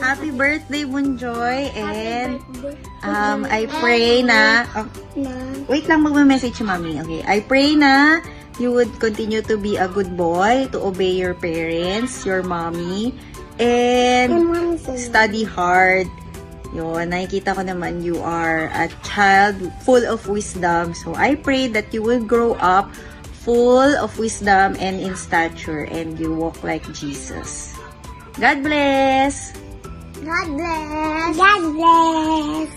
Happy birthday, Bunjoy. And I pray na... wait lang, magme-message si Mami. Okay. I pray na you would continue to be a good boy, to obey your parents, your mommy, and study hard. Yun, nakikita ko naman you are a child full of wisdom. So, I pray that you will grow up full of wisdom and in stature, and you walk like Jesus. God bless! God bless! God bless!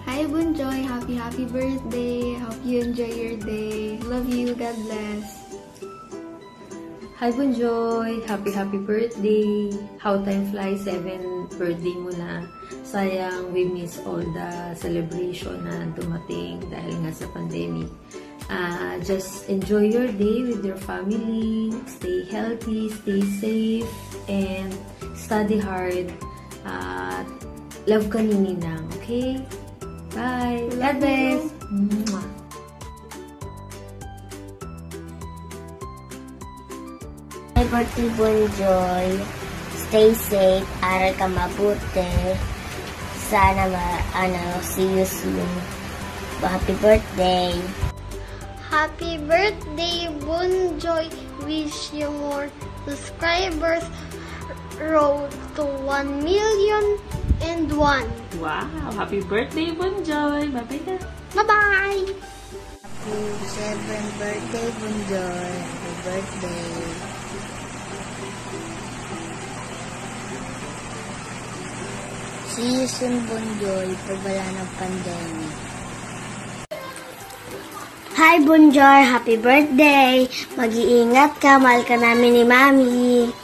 Hi, Bunjoy! Happy birthday! Hope you enjoy your day. Love you. God bless. Hi, Bunjoy! Happy birthday! How time flies, 7th birthday mo na. Sayang, we miss all the celebration na dumating dahil nga sa pandemic. Just enjoy your day with your family. Stay healthy, stay safe, and study hard. Love ka ni Ninang, okay? Bye! God bless! Happy birthday, Bunjoy. Stay safe, aral ka mabuti. Sana see you soon. Happy birthday! Happy birthday, Bunjoy! Wish you more subscribers. Road to 1 million and 1. Wow! Happy birthday, Bunjoy! Bye-bye na! Bye-bye! Happy 7th birthday, Bunjoy. Happy birthday. See you soon, Bunjoy, pag wala ng pandemic. Hi, Bunjoy! Happy birthday! Mag-iingat ka, mahal ka namin ni Mami.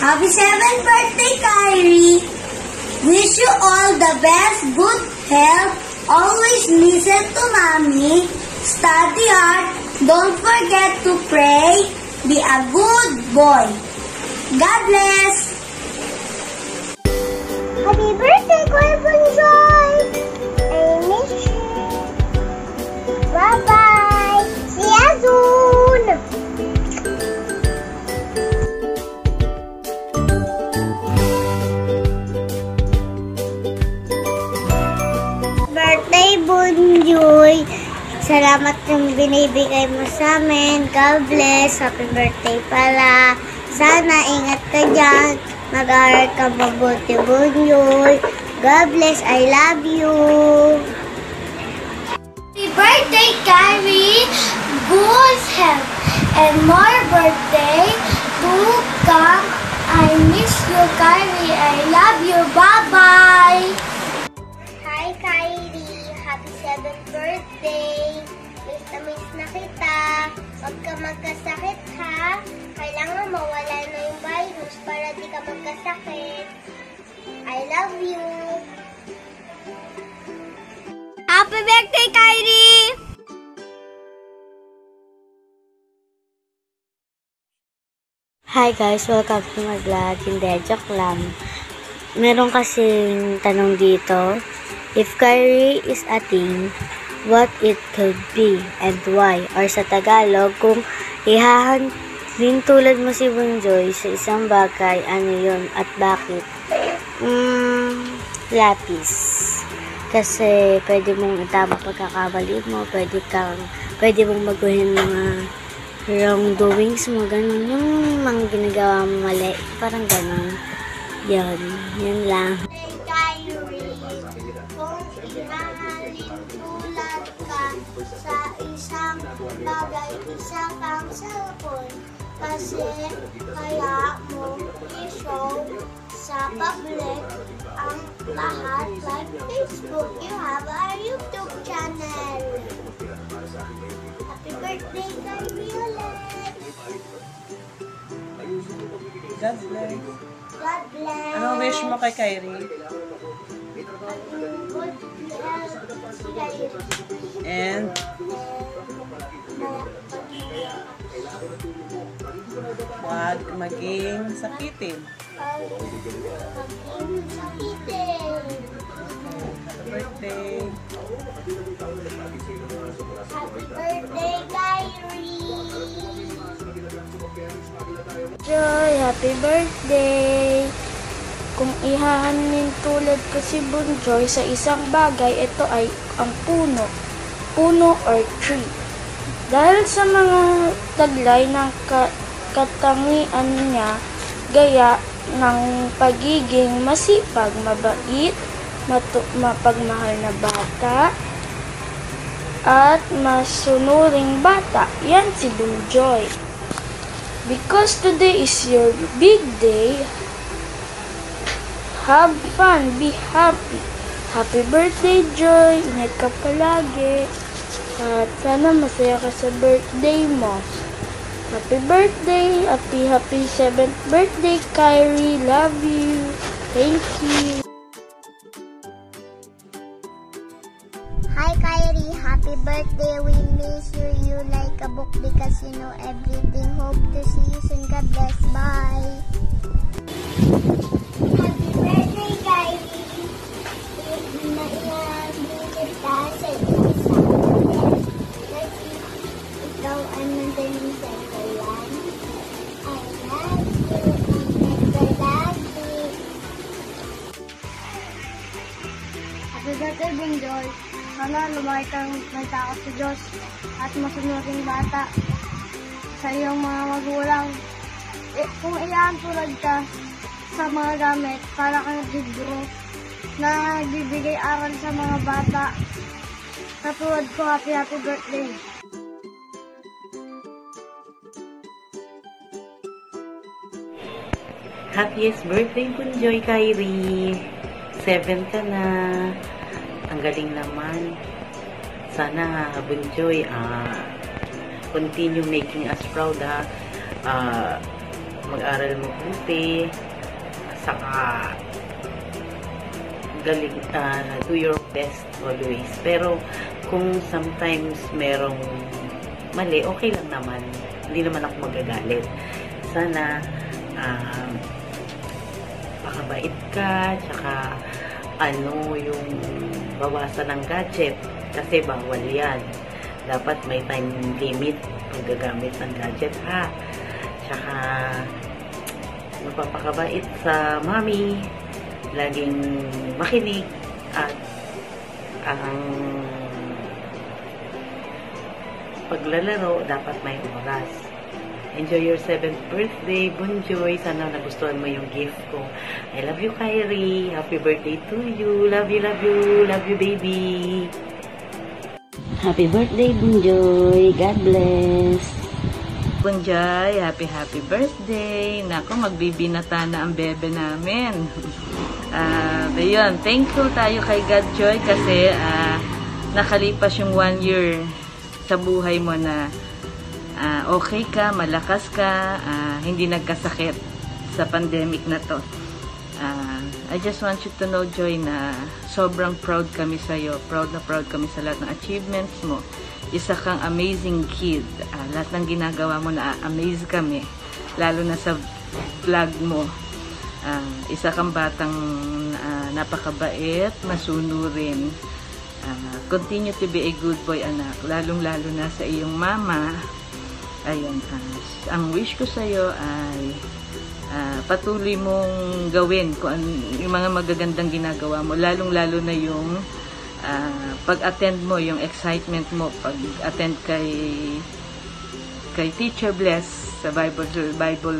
Happy 7th birthday, Kyrie! Wish you all the best, good health, always listen to Mommy, study hard, don't forget to pray, be a good boy. God bless! Happy birthday, Kuya Bunjoy! I miss you! Bye-bye! See you soon! Birthday, Bunjoy! Salamat yung binibigay mo sa amin. God bless. Happy birthday pala. Sana ingat ka dyan. Mag-aaral ka mabuti, Bunjoy. God bless. I love you. Happy birthday, Kyrie. Good health and more birthday to come. I miss you, Kyrie. I love you. Bye-bye. Hi, Kyrie. Happy 7th birthday. Miss na kita. Huwag ka magkasakit, ha? Kailangan mawala na yung virus para di ka magkasakit. I love you. Happy birthday, Kyrie! Hi guys, welcome to my vlog. Hindi, joke lang. Meron kasing tanong dito. If Kyrie is a thing, what it could be and why? Or sa Tagalog, kung ihahandin tulad mo si Bunjoy sa isang bagay, ano yun at bakit? Lapis. Kasi pwede mong itama pagkakamali mo, pwede mong baguhin mga wrongdoings mo, ganun. Yung mga ginagawa mo mali, parang ganun. Yun lang. Sa isang bagay, isa kang cellphone. Kasi kaya mo i-show sa public ang lahat like Facebook. You have a YouTube channel. Happy birthday, Kyrie ulit! God bless. God bless. Anong wish mo kay Kyrie? Good health. And huwag maging sakitin. Happy birthday. Happy birthday, Kyrie! Joy, happy birthday! Kung ihahanin tulad ko si Bunjoy sa isang bagay, ito ay ang puno. Puno or tree. Dahil sa mga taglay ng katangian niya, gaya ng pagiging masipag, mabait, mapagmahal na bata, at masunuring bata. Yan si Bunjoy. Because today is your big day, have fun, be happy. Happy birthday, Joy. Ingat ka palagi. At sana masaya ka sa birthday mo. Happy birthday. Happy 7th birthday, Kyrie. Love you. Thank you. Hi, Kyrie. Happy birthday. We miss you. You like a book because you know everything. Hope to see you soon. God bless. Bye. Happy birthday, Kyrie. Kita sa kasi ikaw ang nandun sa kayan. I love you and lagi. Happy birthday, Bunjoy. Sana lumaki kang may takot sa Diyos at masunuring bata sa iyong mga magulang. Kung iyan tulad ka sa mga gamit para kang libro na nagbibigay aral sa mga bata. Katulad ko, happy birthday. Happiest birthday, Bunjoy, Kyrie. 7 ka na. Ang galing naman. Sana, Bunjoy, continue making us proud, ha. Mag-aral mo buti. Saka, galing, do your best always. Pero, kung sometimes merong mali, okay lang naman. Hindi naman ako magagalit. Sana, pakabait ka, tsaka, yung bawasan ng gadget. Kasi bawal yan. Dapat may time limit paggagamit ng gadget, ha. Tsaka, magpapakabait sa mami. Laging makinig at ang paglalaro dapat may oras. Enjoy your 7th birthday, Bunjoy. Sana nagustuhan mo yung gift ko. I love you, Kyrie. Happy birthday to you. Love you, love you. Love you, baby. Happy birthday, Bunjoy. God bless. Bunjoy, happy birthday. Nako, magbibinata na ang bebe namin. Ayun, thankful tayo kay God, Joy, kasi nakalipas yung 1 year sa buhay mo na okay ka, malakas ka, hindi nagkasakit sa pandemic na to. I just want you to know, Joy, na sobrang proud kami sa'yo. Proud na proud kami sa lahat ng achievements mo. Isa kang amazing kid. Lahat ng ginagawa mo na-amaze kami. Lalo na sa vlog mo. Isa kang batang napakabait, masunurin. Continue to be a good boy, anak. Lalong-lalo na sa iyong mama. Ayun, ang wish ko sa iyo ay patuloy mong gawin kung yung mga magagandang ginagawa mo. Lalong-lalo na yung pag-attend mo, yung excitement mo, pag-attend kay Teacher Bless sa Bible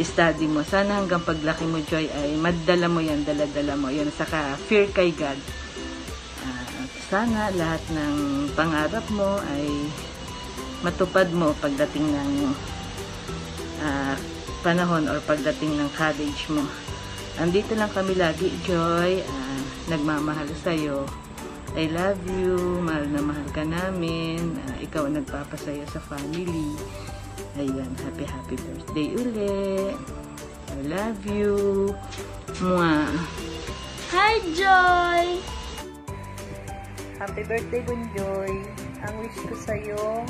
study mo. Sana hanggang paglaki mo, Joy, ay madala mo yan, dala-dala mo yan. Saka fear kay God. Sana lahat ng pangarap mo ay matupad mo pagdating ng panahon or pagdating ng college mo. Andito lang kami lagi, Joy. Nagmamahal sa'yo. I love you. Mahal na mahal ka namin. Ikaw ang nagpapasaya sa family. Ayan, happy birthday uli. I love you. Mwah. Hi, Joy! Happy birthday, Bunjoy. Ang wish ko sa'yo,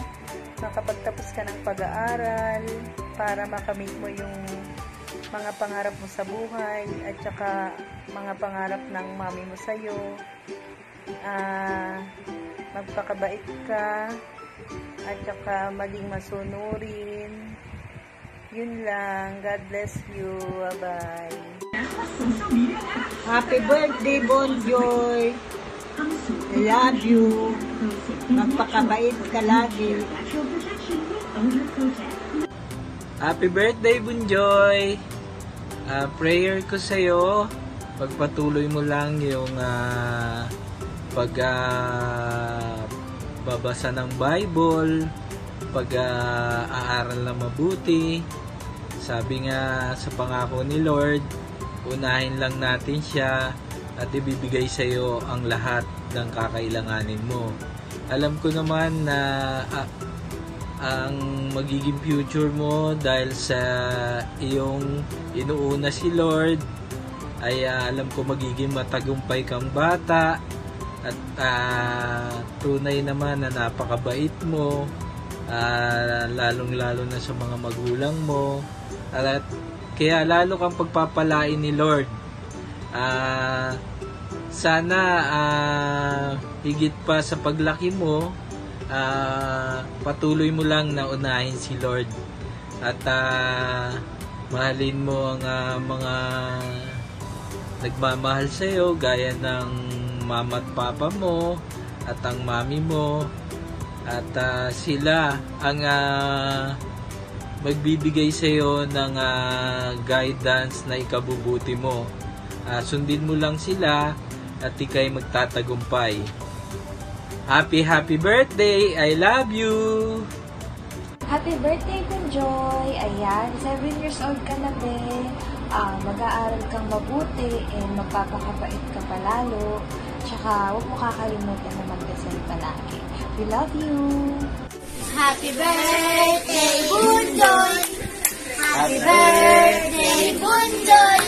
makapagtapos ka ng pag-aaral para makamit mo yung mga pangarap mo sa buhay at saka mga pangarap ng mami mo sa'yo. Magpakabait ka at saka maging masunurin. Yun lang. God bless you. Bye-bye. Happy birthday, Bonjoy! I love you. Magpakabait ka lagi. Happy birthday, Bunjoy! Prayer ko sa'yo, pagpatuloy mo lang yung pagbabasa ng Bible, pag-aaral na mabuti. Sabi nga sa pangako ni Lord, unahin lang natin siya at ibibigay sa iyo ang lahat ng kakailanganin mo. Alam ko naman na ang magiging future mo dahil sa iyong inuuna si Lord ay alam ko magiging matagumpay kang bata at tunay naman na napakabait mo, lalong-lalo na sa mga magulang mo, at kaya lalo kang pagpapalain ni Lord. Sana higit pa sa paglaki mo, patuloy mo lang na unahin si Lord at mahalin mo ang mga nagmamahal sa iyo gaya ng mama at papa mo at ang mami mo, at sila ang magbibigay sa iyo ng guidance na ikabubuti mo. Sundin mo lang sila at ikay magtatagumpay. Happy birthday! I love you! Happy birthday, Bunjoy! Ayan, 7 years old ka na, be. Mag-aaral kang mabuti and magpapakabait ka palalo. Tsaka, huwag mo kakalimutan na magdasal palagi. We love you! Happy birthday, Bunjoy! Happy birthday, Bunjoy!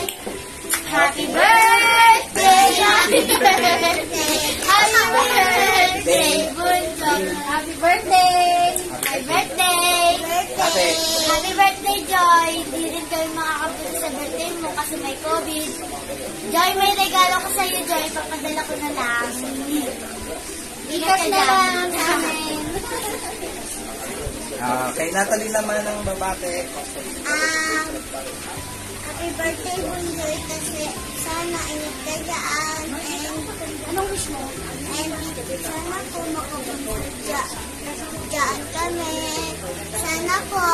Happy birthday! Happy birthday! Happy birthday, Bunjoy! Happy birthday! Happy birthday! Happy birthday, Joy! Di rin kami makakapunta sa birthday mo kasi may COVID. Joy, may regalo ko sa'yo, Joy. Papadala ko na lang. Ikat na lang sa amin. Kay Natalie naman ang babate. Happy birthday, Bunjoy, kasi sana ingat ka dyan. And, anong wish mo? And, sana po makapunta dyan kami. Sana po,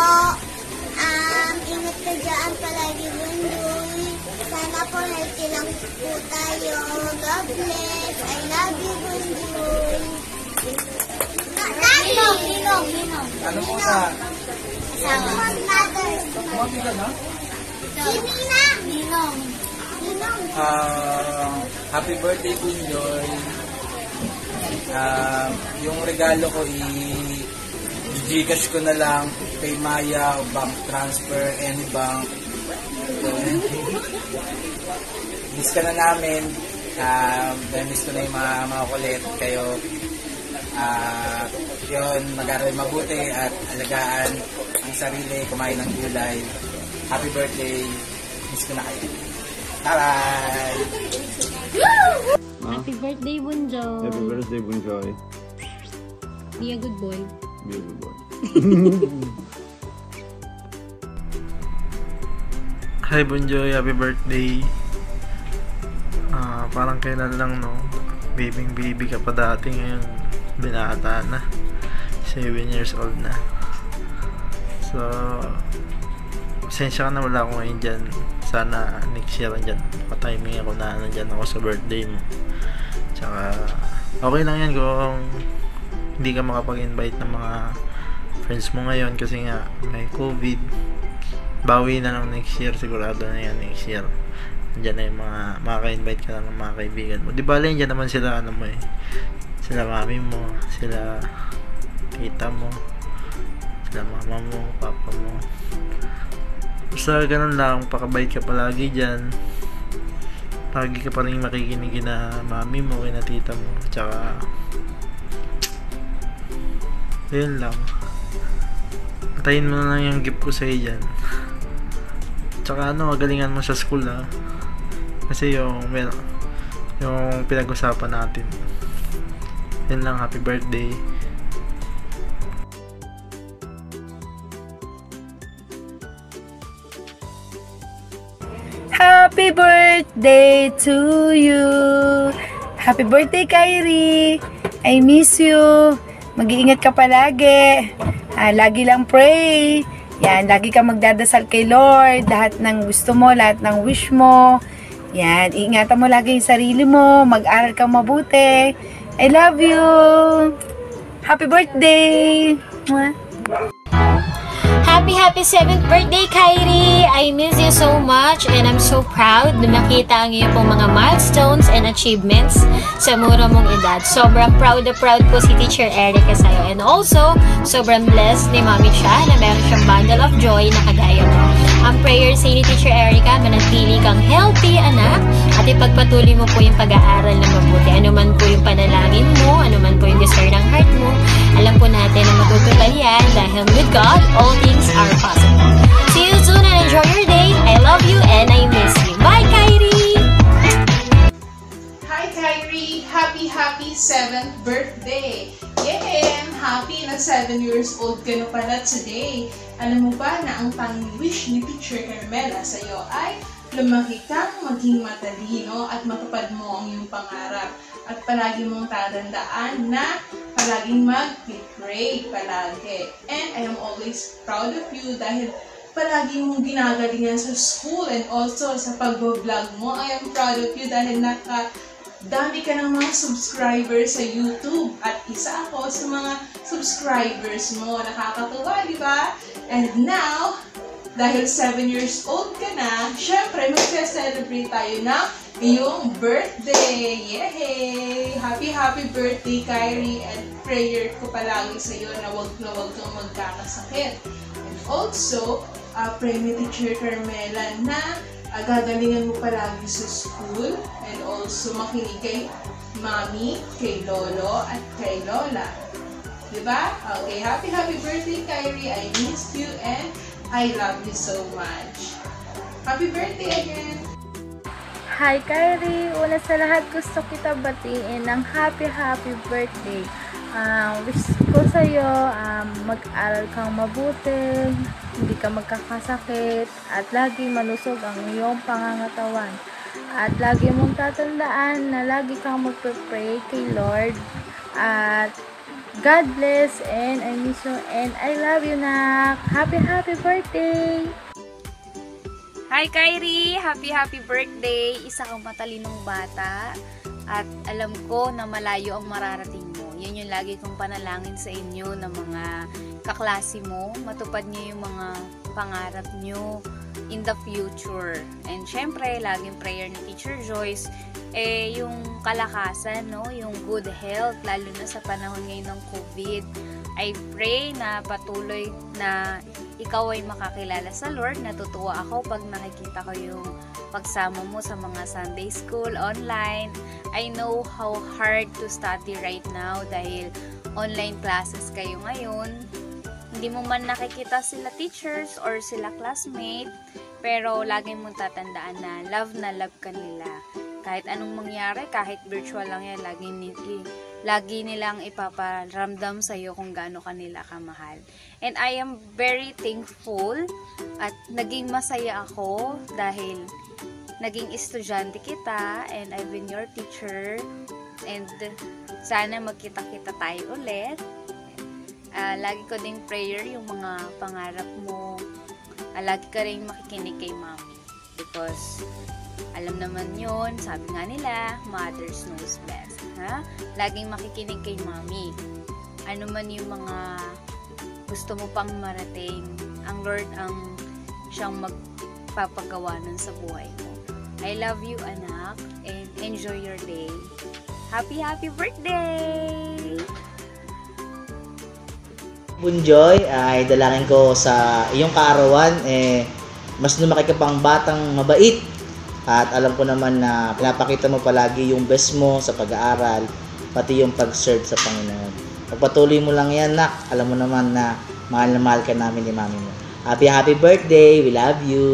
ingat ka dyan palagi, Bunjoy. Sana po, healthy lang po tayo. God bless. I love you, Bunjoy. Ninong. Ano mo na? Mother. Kumati ka na? Ninong. Happy birthday, Bunjoy. Yung regalo ko i-Gcash ko na lang kay Maya o bank transfer, any bank. Miss ka na namin. Miss ko na yung mga kulit kayo. Yun, mag-aral mabuti at alagaan ang sarili, kumain ng gulay. Happy birthday. Miss ko na kayo. Bye-bye! Happy birthday, Bunjoy. Happy birthday, Bunjoy. Be a good boy. Be a good boy. Hi, Bunjoy. Happy birthday. Parang kailan lang, no? Baby ka pa dati, ngayon binata na. 7 years old na. So, pasensya ka na, wala ako ngayon dyan. Sana next year dyan, patiming ako na nandyan ako sa birthday mo. Tsaka, okay lang yan kung hindi ka makapag-invite ng mga friends mo ngayon kasi nga may COVID. Bawi na lang next year, sigurado na yan next year. Diyan na yung mga maka-invite ka lang ng mga kaibigan mo. Di ba lang dyan naman sila, ano mo sila mami mo, sila tita mo, sila sa mama mo, papa mo. Basta ganun lang, pakabait ka palagi dyan. Lagi ka pa rin makikinig na mami mo, kina tita mo. Tsaka yun lang. Antayin mo na lang yung gift ko sa'yo dyan. Tsaka galingan mo sa school ha. Kasi yung pinag-usapan natin. Yun lang, happy birthday. Happy birthday to you. Happy birthday, Kyrie. I miss you. Mag-iingat ka palagi. Lagi lang pray. Yan, lagi ka magdadasal kay Lord. Lahat ng gusto mo, lahat ng wish mo. Yan, ingatan mo lagi yung sarili mo. Mag-aral kang mabuti. I love you. Happy birthday. Mwah. Happy 7th birthday, Kyrie! I miss you so much and I'm so proud na makita ang iyong pong mga milestones and achievements sa mura mong edad. Sobrang proud po si Teacher Erica sa'yo. And also, sobrang blessed ni Mami siya na meron siyang bundle of joy na kagaya mo. Ang prayer sa ni Teacher Erica, manatili kang healthy, anak, at ipagpatuloy mo po yung pag-aaral na mabuti. Ano man po yung panalangin mo, ano man po yung desire ng heart mo, alam po natin na matutupad yan dahil with God, all things are possible. See you soon and enjoy your day. I love you and I miss you. Bye, Kyrie! Hi, Kyrie! Happy 7th birthday! Yay! I'm happy na 7 years old ka na pala today. Alam mo ba na ang tanging wish ni Teacher Carmela sa'yo ay lumaki kang maging matalino at matupad mo ang iyong pangarap. At palagi mong tatandaan na palaging mag-pray palagi. And I am always proud of you dahil palagi mong ginagalingan sa school and also sa pag-vlog mo. I am proud of you dahil dami ka ng mga subscribers sa YouTube. At isa ako sa mga subscribers mo. Nakakatuwa, di ba? And now, dahil 7 years old ka na, syempre mag-celebrate tayo na iyong birthday! Yay! Happy birthday, Kyrie! And prayer ko palagi sa iyo na wag kang magkakasakit. And also, pray ni Teacher Carmela na gagalingan mo palagi sa school and also makinig kay Mami, kay Lolo, at kay Lola. Diba? Okay, happy birthday, Kyrie! I miss you and I love you so much. Happy birthday again! Hi, Kyrie! Una sa lahat, gusto kita batiin ng happy birthday. Wish ko sa'yo, mag-aral kang mabuti, hindi ka magkakasakit, at lagi malusog ang iyong pangangatawan. At lagi mong tatandaan na lagi kang magpe-pray kay Lord. At God bless, and I miss you, and I love you, nak! Happy birthday! Hi, Kyrie! Happy birthday! Isa kang matalinong bata at alam ko na malayo ang mararating mo. Yan yung lagi kong panalangin sa inyo ng mga kaklase mo. Matupad niyo yung mga pangarap niyo in the future. And syempre, laging prayer ni Teacher Joyce, yung kalakasan, no? Yung good health, lalo na sa panahon ngayon ng COVID. I pray na patuloy na ikaw ay makakilala sa Lord. Natutuwa ako pag nakikita ko yung pagsama mo sa mga Sunday school, online. I know how hard to study right now dahil online classes kayo ngayon. Hindi mo man nakikita sila teachers or sila classmate, pero lagi mong tatandaan na love ka nila. Kahit anong mangyari, kahit virtual lang yan, lagi nilang ipaparamdam sa'yo kung gaano kanila kamahal. And I am very thankful at naging masaya ako dahil naging estudyante kita and I've been your teacher. And sana magkita-kita tayo ulit. Lagi ko ding prayer yung mga pangarap mo. Lagi ka rin makikinig kay Mami. Because alam naman yun, sabi nga nila, mothers knows best. Ha? Laging makikinig kay Mami. Ano man yung mga gusto mo pang marating, ang Lord ang siyang magpapagawa nun sa buhay mo. I love you, anak, and enjoy your day. Happy birthday! Bunjoy, ay dalangin ko sa iyong kaarawan, mas lumaki ka pang batang mabait. At alam ko naman na pinapakita mo palagi yung best mo sa pag-aaral, pati yung pag-serve sa Panginoon. Pagpatuloy mo lang yan, nak. Alam mo naman na mahal na mahal ka namin ni mami mo. Happy birthday! We love you!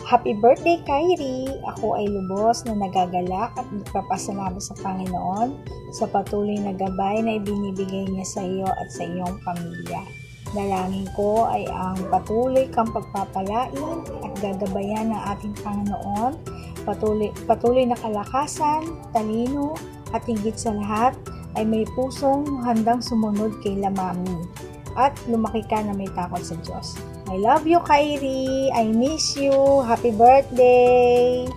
Happy birthday, Kyrie! Ako ay lubos na nagagalak at nagpapasalamat sa Panginoon sa patuloy na gabay na ibinibigay niya sa iyo at sa iyong pamilya. Dalangin ko ay ang patuloy kang pagpapalain at gagabayan ng ating Panginoon, patuloy na kalakasan, talino at higit sa lahat ay may pusong handang sumunod kay Mami at lumaki ka na may takot sa Diyos. I love you, Kyrie. I miss you. Happy birthday!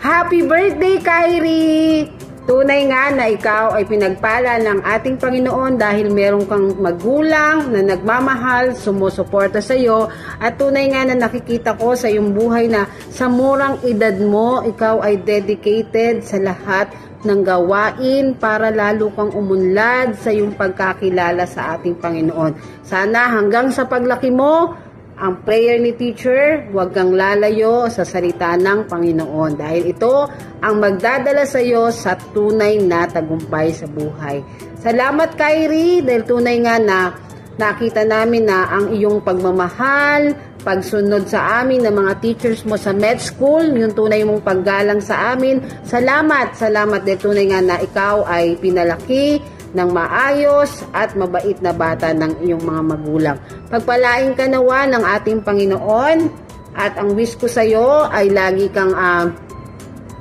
Happy birthday, Kyrie! Tunay nga na ikaw ay pinagpala ng ating Panginoon dahil meron kang magulang na nagmamahal, sumusuporta sa iyo, at tunay nga na nakikita ko sa iyong buhay na sa murang edad mo, ikaw ay dedicated sa lahat ng gawain para lalo kang umunlad sa iyong pagkakilala sa ating Panginoon. Sana hanggang sa paglaki mo, ang prayer ni teacher, huwag kang lalayo sa salita ng Panginoon dahil ito ang magdadala sa iyo sa tunay na tagumpay sa buhay. Salamat, Kyrie, dahil tunay nga na nakita namin na ang iyong pagmamahal, pagsunod sa amin ng mga teachers mo sa med school, yung tunay mong paggalang sa amin. Salamat dahil tunay nga na ikaw ay pinalaki ng maayos at mabait na bata ng iyong mga magulang. Pagpalain ka nawa ng ating Panginoon at ang wish ko sa iyo ay lagi kang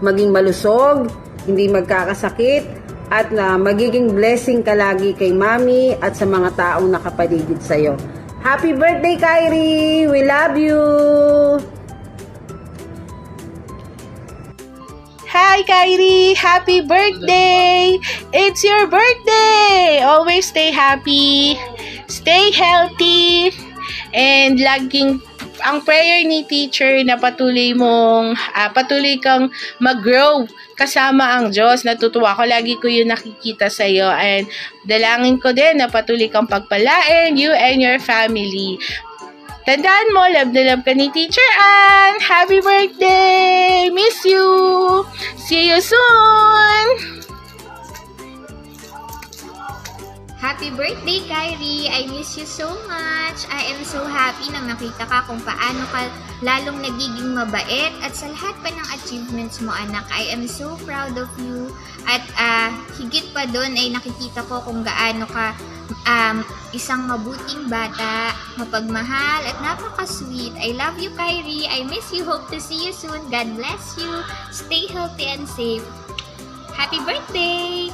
maging malusog, hindi magkakasakit at magiging blessing ka lagi kay Mami at sa mga taong nakapaligid sa iyo. Happy birthday, Kyrie! We love you! Hi, Kyrie! Happy birthday! It's your birthday! Always stay happy, stay healthy, and laging ang prayer ni teacher na patuloy kang mag-grow kasama ang Diyos. Natutuwa ko, lagi ko yun nakikita sa iyo, and dalangin ko din na patuloy kang pagpalain, you and your family. Tandaan mo, love na love ka ni Teacher Ann. Happy birthday! Miss you! See you soon! Happy birthday, Kyrie! I miss you so much. I am so happy na makita ka kung paano ka lalong nagiging mabait at sa lahat pa ng achievements mo, anak. I am so proud of you. At higit pa doon ay nakikita ko kung gaano ka isang mabuting bata, mapagmahal at napaka-sweet. I love you, Kyrie. I miss you. Hope to see you soon. God bless you. Stay healthy and safe. Happy birthday!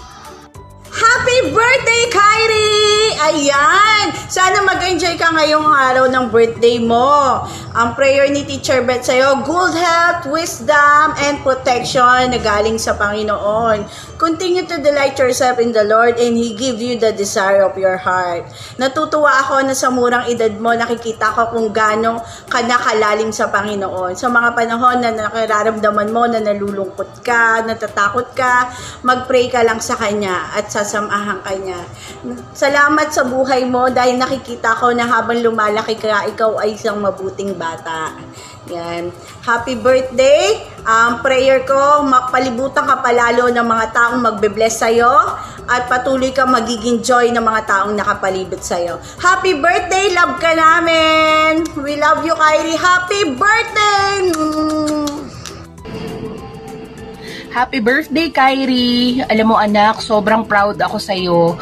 Happy birthday, Kyrie! Ayan! Sana mag-enjoy ka ngayong araw ng birthday mo. Ang prayer ni Teacher Beth sa'yo, good health, wisdom, and protection na galing sa Panginoon. Continue to delight yourself in the Lord and He give you the desire of your heart. Natutuwa ako na sa murang edad mo, nakikita ko kung gaano ka nakalalim sa Panginoon. Sa mga panahon na nakararamdaman mo na nalulungkot ka, natatakot ka, mag-pray ka lang sa Kanya at sasamahan ka niya. Salamat sa buhay mo dahil nakikita ko na habang lumalaki ka, ikaw ay isang mabuting bata. Yan. Happy birthday! Prayer ko, palibutan ka palalo ng mga taong magbe-bless sa'yo at patuloy ka magiging joy ng mga taong nakapalibot sa'yo. Happy birthday! Love ka namin! We love you, Kyrie! Happy birthday! Happy birthday, Kyrie! Alam mo, anak, sobrang proud ako sa'yo.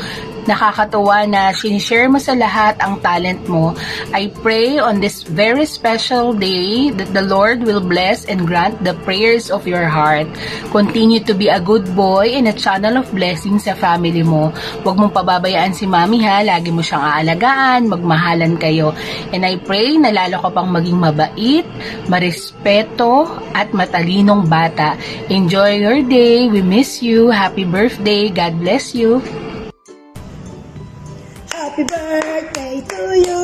Nakakatuwa na sinishare mo sa lahat ang talent mo. I pray on this very special day that the Lord will bless and grant the prayers of your heart. Continue to be a good boy and a channel of blessing sa family mo. Huwag mong pababayaan si Mami, ha. Lagi mo siyang aalagaan, magmahalan kayo. And I pray na lalo ka pang maging mabait, marespeto, at matalinong bata. Enjoy your day. We miss you. Happy birthday. God bless you. Happy birthday to you.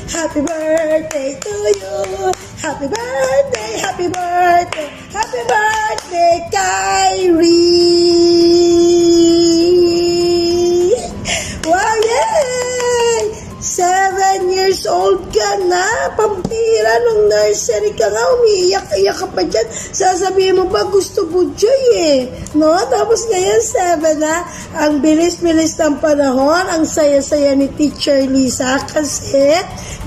Happy birthday to you. Happy birthday, Happy birthday! Happy birthday, Kyrie! Wow, yay! 7 years old ka na. Pampira, nung nursery ka nga, umiiyak-iyak ka pa dyan. Sasabihin mo ba, gusto Bunjoy eh. No? Tapos ngayon, 7 na. Ang bilis-bilis ng panahon. Ang saya-saya ni Teacher Lisa kasi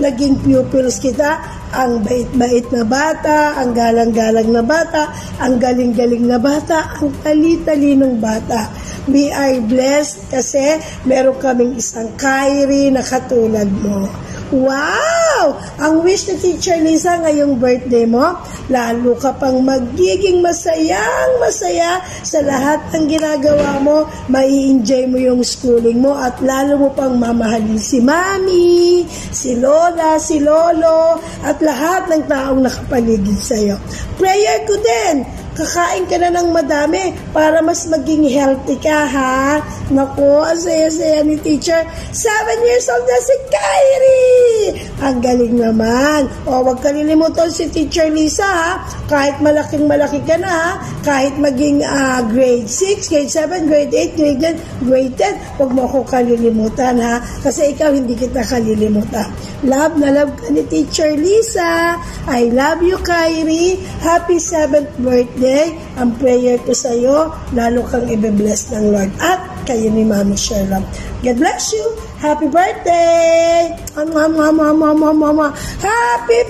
naging pupils kita. Ang bait-bait na bata, ang galang-galang na bata, ang galing-galing na bata, ang tali-talinong bata. We are blessed kasi meron kaming isang Kyrie na katulad mo. Wow! Ang wish ni Teacher Lisa ngayong birthday mo, lalo ka pang magiging masayang masaya sa lahat ng ginagawa mo, mai-enjoy mo yung schooling mo at lalo mo pang mamahalin si Mami, si Lola, si Lolo, at lahat ng taong nakapaligid sa'yo. Prayer ko din, kakain ka na ng madami para mas maging healthy ka, ha? Naku, ang saya-saya ni Teacher. 7 years old na si Kyrie! Ang galing naman. O, huwag kalilimutan si Teacher Lisa, ha? Kahit malaking-malaki ka na, ha? Kahit maging grade 6, grade 7, grade 8, grade 9, grade 10, huwag mo ako kalilimutan, ha? Kasi ikaw hindi kita kalilimutan. Love na love ka ni Teacher Lisa. I love you, Kyrie. Happy 7th birthday. Ang prayer ko sa iyo, lalo kang i-bless ng Lord. At kayo ni Mami Sherlyn. God bless you. Happy birthday. Happy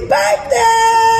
birthday.